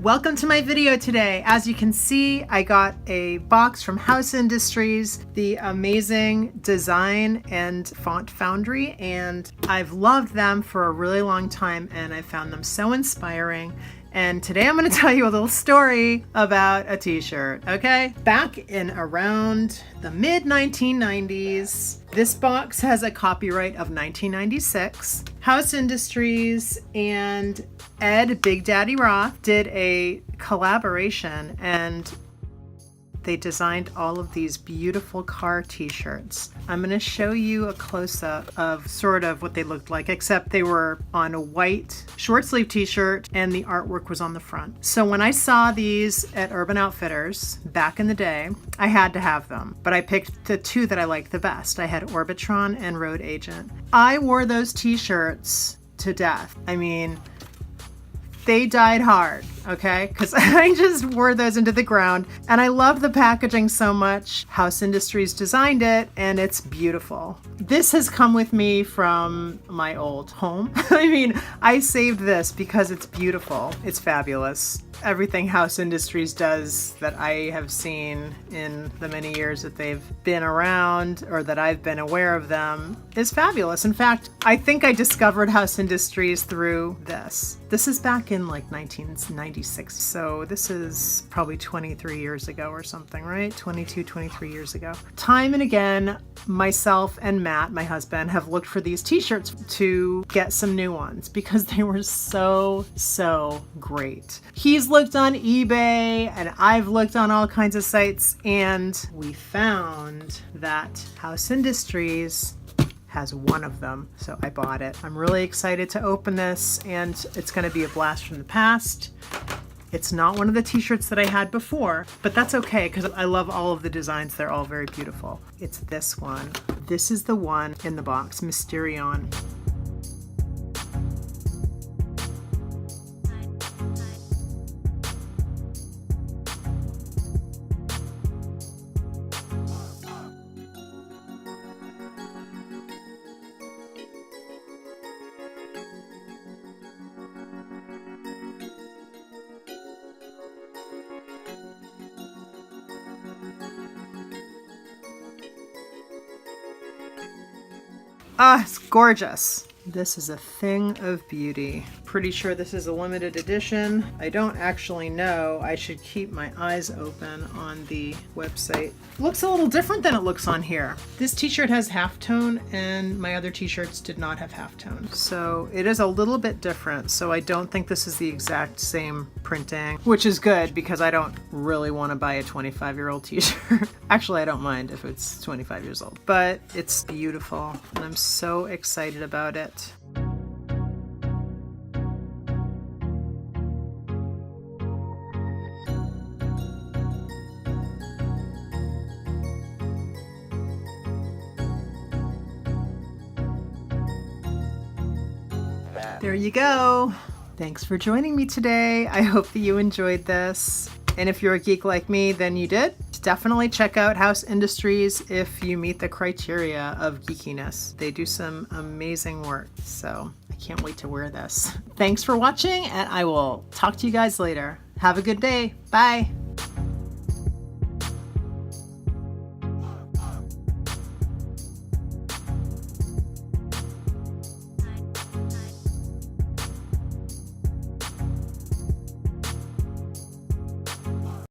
Welcome to my video today. As you can see, I got a box from House Industries, the amazing design and font foundry, and I've loved them for a really long time and I found them so inspiring. And today I'm going to tell you a little story about a t-shirt, okay? Back in around the mid-1990s, this box has a copyright of 1996. House Industries and Ed Big Daddy Roth did a collaboration and they designed all of these beautiful car t-shirts. I'm going to show you a close-up of sort of what they looked like, except they were on a white short sleeve t-shirt and the artwork was on the front. So when I saw these at Urban Outfitters back in the day, I had to have them, but I picked the two that I liked the best. I had Orbitron and Road Agent. I wore those t-shirts to death. I mean, they died hard, okay? Because I just wore those into the ground and I love the packaging so much. House Industries designed it and it's beautiful. This has come with me from my old home. I mean, I saved this because it's beautiful. It's fabulous. Everything House Industries does that I have seen in the many years that they've been around or that I've been aware of them is fabulous. In fact, I think I discovered House Industries through this. This is back in like 1996. So this is probably 23 years ago or something, right? 22, 23 years ago. Time and again, myself and Matt, my husband, have looked for these t-shirts to get some new ones because they were so great. He's looked on eBay and I've looked on all kinds of sites and we found that House Industries has one of them, so I bought it. I'm really excited to open this and it's going to be a blast from the past. It's not one of the t-shirts that I had before, but that's okay because I love all of the designs. They're all very beautiful. It's this one. This is the one in the box, Mysterion. Ah, it's gorgeous. This is a thing of beauty. Pretty sure this is a limited edition. I don't actually know. I should keep my eyes open on the website. Looks a little different than it looks on here. This t-shirt has halftone and my other t-shirts did not have halftone. So it is a little bit different. So I don't think this is the exact same printing, which is good because I don't really want to buy a 25-year-old t-shirt. Actually, I don't mind if it's 25 years old, but it's beautiful and I'm so excited about it. There you go. Thanks for joining me today. I hope that you enjoyed this. And if you're a geek like me, then you did. Definitely check out House Industries if you meet the criteria of geekiness. They do some amazing work, so I can't wait to wear this. Thanks for watching, and I will talk to you guys later. Have a good day. Bye.